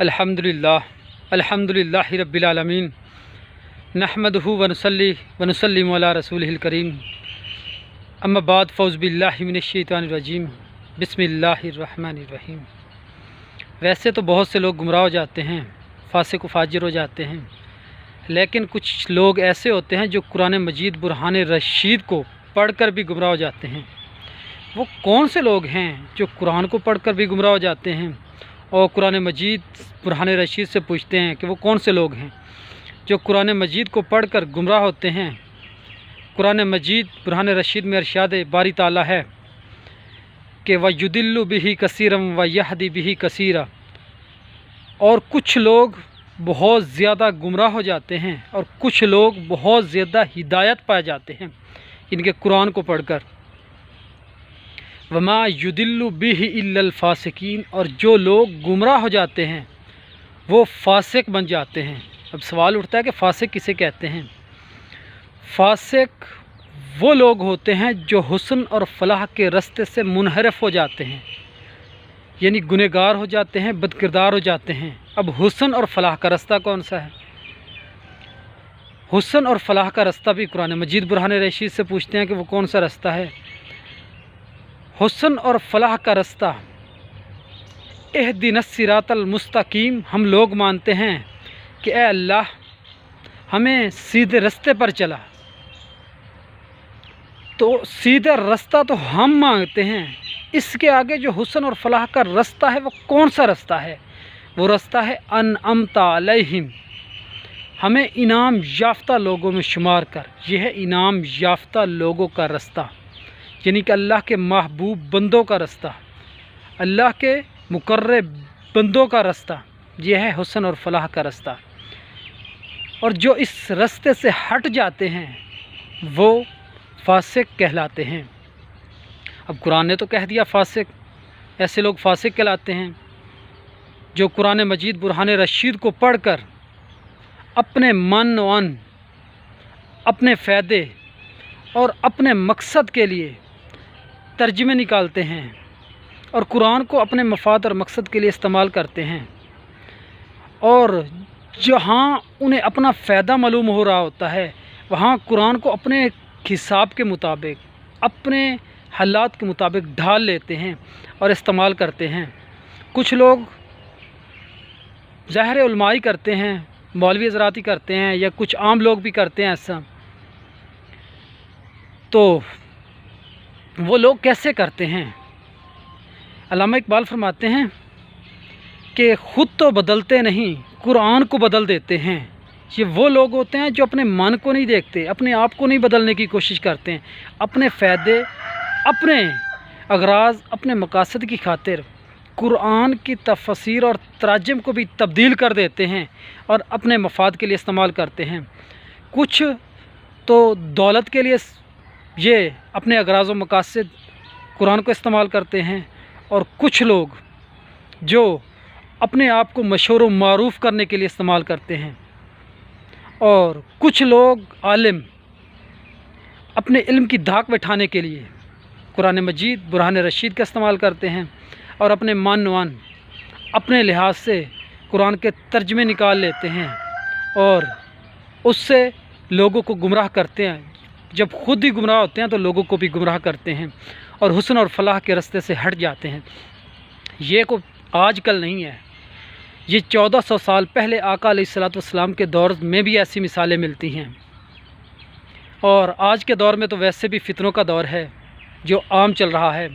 الحمدللہ رب العالمین نحمدہ ونصلی ونسلم علی رسولہ الکریم اما بعد فاعوذ باللہ من الشیطان الرجیم بسم اللہ الرحمن الرحیم۔ ویسے تو بہت سے لوگ گمراہ ہو جاتے ہیں، فاسق و فاجر ہو جاتے ہیں، لیکن کچھ لوگ ایسے ہوتے ہیں جو قرآن مجید برہان رشید کو پڑھ کر بھی گمراہ ہو جاتے ہیں۔ وہ کون سے لوگ ہیں جو قرآن کو پڑھ کر بھی گمراہ ہو جاتے ہیں اور قرآن مجید برہان رشید سے پوچھتے ہیں کہ وہ کون سے لوگ ہیں جو قرآن مجید کو پڑھ کر گمراہ ہوتے ہیں؟ قرآن مجید برہان رشید میں ارشاد باری تعالیٰ ہے کہ وَيُضِلُّ بِهِ كَثِيرًا وَيَهْدِي بِهِ كَثِيرًا، اور کچھ لوگ بہت زیادہ گمراہ ہو جاتے ہیں اور کچھ لوگ بہت زیادہ ہدایت پائے جاتے ہیں ان کے قرآن کو پڑھ کر۔ وَمَا يُضِلُّ بِهِ إِلَّا الْفَاسِقِينَ، اور جو لوگ گمراہ ہو جاتے ہیں وہ فاسق بن جاتے ہیں۔ اب سوال اٹھتا ہے کہ فاسق کسے کہتے ہیں؟ فاسق وہ لوگ ہوتے ہیں جو حسن اور فلاح کے رستے سے منحرف ہو جاتے ہیں، یعنی گنہگار ہو جاتے ہیں، بد کردار ہو جاتے ہیں۔ اب حسن اور فلاح کا رستہ کون سا ہے؟ حسن اور فلاح کا رستہ بھی قرآن مجید برہان رشید سے پوچھتے ہیں کہ وہ کون سا رستہ ہے۔ حسن اور فلاح کا رستہ اہدنا الصراط المستقیم، ہم لوگ مانتے ہیں کہ اے اللہ ہمیں سیدھے رستے پر چلا، تو سیدھا رستہ تو ہم مانگتے ہیں، اس کے آگے جو حسن اور فلاح کا رستہ ہے وہ کون سا رستہ ہے؟ وہ رستہ ہے انعمت علیہم، ہمیں انعام یافتہ لوگوں میں شمار کر۔ یہ ہے انعام یافتہ لوگوں کا رستہ، یعنی کہ اللہ کے محبوب بندوں کا رستہ، اللہ کے مقرب بندوں کا رستہ، یہ ہے حسن اور فلاح کا رستہ۔ اور جو اس رستے سے ہٹ جاتے ہیں وہ فاسق کہلاتے ہیں۔ اب قرآن نے تو کہہ دیا فاسق، ایسے لوگ فاسق کہلاتے ہیں جو قرآن مجید برہان رشید کو پڑھ کر اپنے من و ان، اپنے فائدے اور اپنے مقصد کے لیے ترجمے نکالتے ہیں اور قرآن کو اپنے مفاد اور مقصد کے لیے استعمال کرتے ہیں، اور جہاں انہیں اپنا فائدہ معلوم ہو رہا ہوتا ہے وہاں قرآن کو اپنے حساب کے مطابق، اپنے حالات کے مطابق ڈھال لیتے ہیں اور استعمال کرتے ہیں۔ کچھ لوگ ظاہر علمائی کرتے ہیں، مولوی حضرات ہی کرتے ہیں، یا کچھ عام لوگ بھی کرتے ہیں ایسا۔ تو وہ لوگ کیسے کرتے ہیں؟ علامہ اقبال فرماتے ہیں کہ خود تو بدلتے نہیں، قرآن کو بدل دیتے ہیں۔ یہ وہ لوگ ہوتے ہیں جو اپنے من کو نہیں دیکھتے، اپنے آپ کو نہیں بدلنے کی کوشش کرتے ہیں، اپنے فائدے، اپنے اغراض، اپنے مقاصد کی خاطر قرآن کی تفسیر اور تراجم کو بھی تبدیل کر دیتے ہیں اور اپنے مفاد کے لیے استعمال کرتے ہیں۔ کچھ تو دولت کے لیے یہ اپنے اغراض و مقاصد قرآن کو استعمال کرتے ہیں، اور کچھ لوگ جو اپنے آپ کو مشہور و معروف کرنے کے لیے استعمال کرتے ہیں، اور کچھ لوگ عالم اپنے علم کی دھاک بٹھانے کے لیے قرآن مجید برہان رشید کا استعمال کرتے ہیں اور اپنے من و ان، اپنے لحاظ سے قرآن کے ترجمے نکال لیتے ہیں اور اس سے لوگوں کو گمراہ کرتے ہیں۔ جب خود ہی گمراہ ہوتے ہیں تو لوگوں کو بھی گمراہ کرتے ہیں اور حسن اور فلاح کے رستے سے ہٹ جاتے ہیں۔ یہ کو آج کل نہیں ہے، یہ 1400 سال پہلے آقا علیہ الصلوۃ والسلام کے دور میں بھی ایسی مثالیں ملتی ہیں، اور آج کے دور میں تو ویسے بھی فتنوں کا دور ہے جو عام چل رہا ہے۔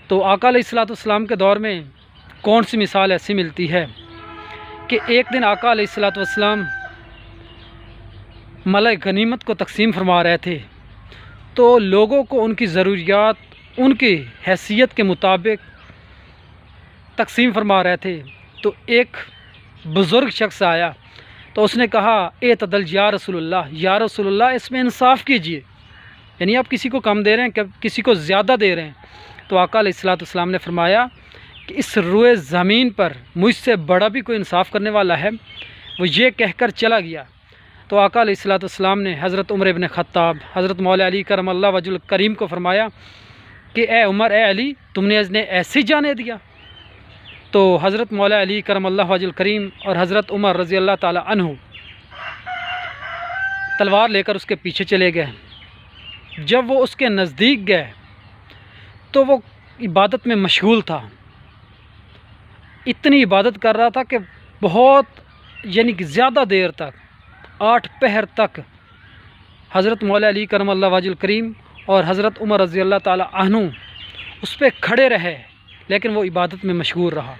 تو آقا علیہ الصلوۃ والسلام کے دور میں کون سی مثال ایسی ملتی ہے کہ ایک دن آقا علیہ الصلوۃ والسلام مال غنیمت کو تقسیم فرما رہے تھے، تو لوگوں کو ان کی ضروریات ان کی حیثیت کے مطابق تقسیم فرما رہے تھے۔ تو ایک بزرگ شخص آیا تو اس نے کہا اعتدل یا رسول اللہ، یا رسول اللہ اس میں انصاف کیجئے، یعنی آپ کسی کو کم دے رہے ہیں، کسی کو زیادہ دے رہے ہیں۔ تو آقا علیہ الصلوۃ والسلام نے فرمایا کہ اس روئے زمین پر مجھ سے بڑا بھی کوئی انصاف کرنے والا ہے؟ وہ یہ کہہ کر چلا گیا۔ تو آقا علیہ الصلوۃ والسلام نے حضرت عمر ابن خطاب، حضرت مولا علی کرم اللہ وجہ الکریم کو فرمایا کہ اے عمر، اے علی، تم نے ایسے ہی جانے دیا؟ تو حضرت مولا علی کرم اللہ وجہ الکریم اور حضرت عمر رضی اللہ تعالی عنہ تلوار لے کر اس کے پیچھے چلے گئے۔ جب وہ اس کے نزدیک گئے تو وہ عبادت میں مشغول تھا، اتنی عبادت کر رہا تھا کہ بہت یعنی کہ زیادہ دیر تک 8 پہر تک حضرت مولا علی کرم اللہ وجہ الکریم اور حضرت عمر رضی اللہ تعالی عنہ اس پہ کھڑے رہے، لیکن وہ عبادت میں مشغول رہا۔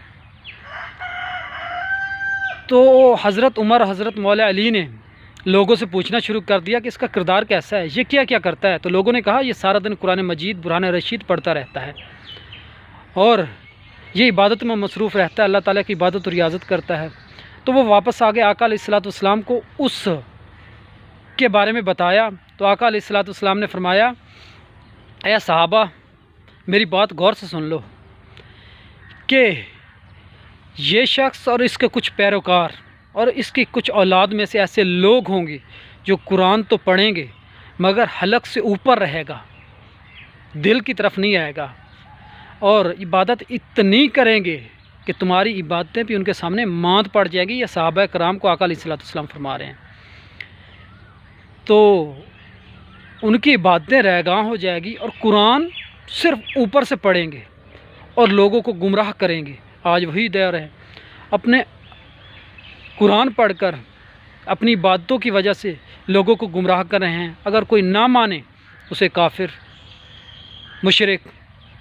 تو حضرت عمر حضرت مولا علی نے لوگوں سے پوچھنا شروع کر دیا کہ اس کا کردار کیسا ہے، یہ کیا کیا کرتا ہے؟ تو لوگوں نے کہا یہ سارا دن قرآن مجید برہان رشید پڑھتا رہتا ہے اور یہ عبادت میں مصروف رہتا ہے، اللہ تعالیٰ کی عبادت اور ریاضت کرتا ہے۔ تو وہ واپس آگے آقا علیہ الصلوۃ والسلام کو اس کے بارے میں بتایا، تو آقا علیہ الصلوۃ والسلام نے فرمایا اے صحابہ میری بات غور سے سن لو کہ یہ شخص اور اس کے کچھ پیروکار اور اس کی کچھ اولاد میں سے ایسے لوگ ہوں گے جو قرآن تو پڑھیں گے مگر حلق سے اوپر رہے گا، دل کی طرف نہیں آئے گا، اور عبادت اتنی کریں گے کہ تمہاری عبادتیں بھی ان کے سامنے ماند پڑ جائے گی۔ یہ صحابہ کرام کو آقا علیہ الصلوۃ والسلام فرما رہے ہیں۔ تو ان کی عبادتیں رہگاں ہو جائے گی اور قرآن صرف اوپر سے پڑھیں گے اور لوگوں کو گمراہ کریں گے۔ آج وہی دور ہے، اپنے قرآن پڑھ کر اپنی عبادتوں کی وجہ سے لوگوں کو گمراہ کر رہے ہیں۔ اگر کوئی نہ مانے اسے کافر، مشرک،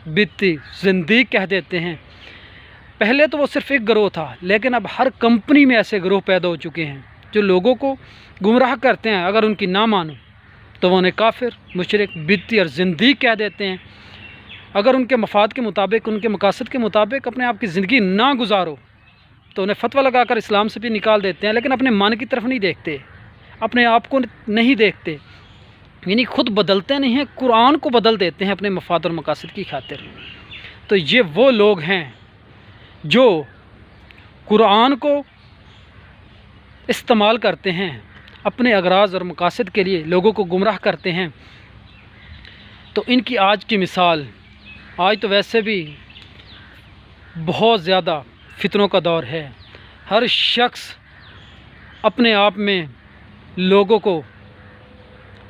بدعتی، زندیق کہہ دیتے ہیں۔ پہلے تو وہ صرف ایک گروہ تھا، لیکن اب ہر کمپنی میں ایسے گروہ پیدا ہو چکے ہیں جو لوگوں کو گمراہ کرتے ہیں۔ اگر ان کی نہ مانو تو وہ انہیں کافر، مشرک، بدعتی اور زندیق کہہ دیتے ہیں۔ اگر ان کے مفاد کے مطابق، ان کے مقاصد کے مطابق اپنے آپ کی زندگی نہ گزارو تو انہیں فتویٰ لگا کر اسلام سے بھی نکال دیتے ہیں، لیکن اپنے من کی طرف نہیں دیکھتے، اپنے آپ کو نہیں دیکھتے، یعنی خود بدلتے نہیں ہیں، قرآن کو بدل دیتے ہیں اپنے مفاد اور مقاصد کی خاطر۔ تو یہ وہ لوگ ہیں جو قرآن کو استعمال کرتے ہیں اپنے اغراض اور مقاصد کے لیے، لوگوں کو گمراہ کرتے ہیں۔ تو ان کی آج کی مثال، آج تو ویسے بھی بہت زیادہ فتنوں کا دور ہے، ہر شخص اپنے آپ میں لوگوں کو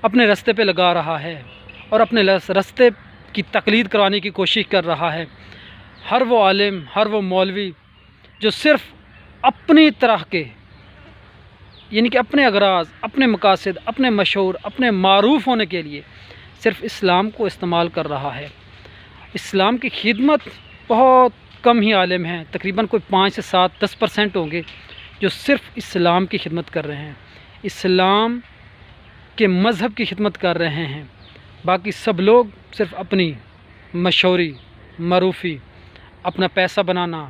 اپنے رستے پہ لگا رہا ہے اور اپنے رستے کی تقلید کروانے کی کوشش کر رہا ہے۔ ہر وہ عالم، ہر وہ مولوی جو صرف اپنی طرح کے یعنی کہ اپنے اغراض، اپنے مقاصد، اپنے مشہور، اپنے معروف ہونے کے لیے صرف اسلام کو استعمال کر رہا ہے۔ اسلام کی خدمت بہت کم ہی عالم ہیں، تقریباً کوئی 5 سے 7 10% ہوں گے جو صرف اسلام کی خدمت کر رہے ہیں، اسلام کے مذہب کی خدمت کر رہے ہیں۔ باقی سب لوگ صرف اپنی مشہوری، معروفی، اپنا پیسہ بنانا،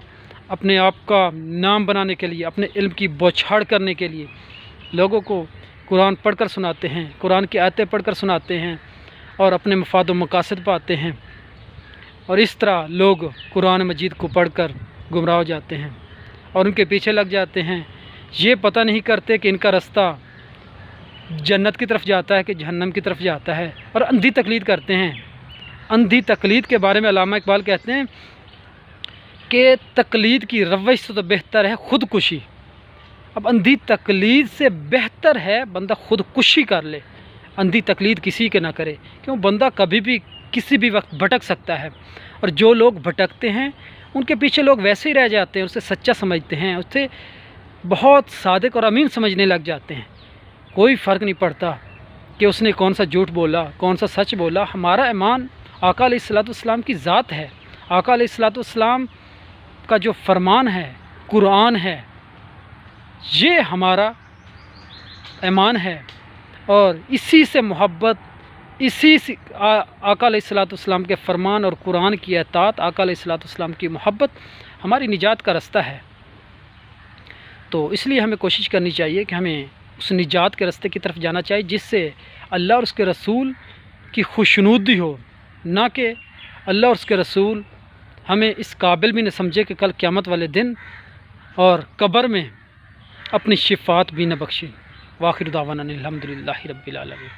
اپنے آپ کا نام بنانے کے لیے، اپنے علم کی بوچھاڑ کرنے کے لیے لوگوں کو قرآن پڑھ کر سناتے ہیں، قرآن کی آیتیں پڑھ کر سناتے ہیں اور اپنے مفاد و مقاصد پاتے ہیں، اور اس طرح لوگ قرآن مجید کو پڑھ کر گمراہ ہو جاتے ہیں اور ان کے پیچھے لگ جاتے ہیں۔ یہ پتہ نہیں کرتے کہ ان کا رستہ جنت کی طرف جاتا ہے کہ جہنم کی طرف جاتا ہے، اور اندھی تقلید کرتے ہیں۔ اندھی تقلید کے بارے میں علامہ اقبال کہتے ہیں کہ تقلید کی روش سے تو بہتر ہے خودکشی۔ اب اندھی تقلید سے بہتر ہے بندہ خودکشی کر لے، اندھی تقلید کسی کے نہ کرے، کیوں بندہ کبھی بھی کسی بھی وقت بھٹک سکتا ہے، اور جو لوگ بھٹکتے ہیں ان کے پیچھے لوگ ویسے ہی رہ جاتے ہیں، اسے سچا سمجھتے ہیں، اسے بہت صادق اور امین سمجھنے لگ جاتے ہیں۔ کوئی فرق نہیں پڑتا کہ اس نے کون سا جھوٹ بولا، کون سا سچ بولا۔ ہمارا ایمان آقا علیہ الصلوۃ والسلام کی ذات ہے، آقا علیہ الصلوۃ والسلام کا جو فرمان ہے، قرآن ہے، یہ ہمارا ایمان ہے، اور اسی سے محبت، اسی سے آقا علیہ الصلوۃ والسلام کے فرمان اور قرآن کی اطاعت، آقا علیہ الصلوۃ والسلام کی محبت ہماری نجات کا رستہ ہے۔ تو اس لیے ہمیں کوشش کرنی چاہیے کہ ہمیں اس نجات کے رستے کی طرف جانا چاہیے جس سے اللہ اور اس کے رسول کی خوشنودی ہو، نہ کہ اللہ اور اس کے رسول ہمیں اس قابل بھی نہ سمجھے کہ کل قیامت والے دن اور قبر میں اپنی شفاعت بھی نہ بخشے۔ وآخر دعوانا الحمدللہ رب العالمین۔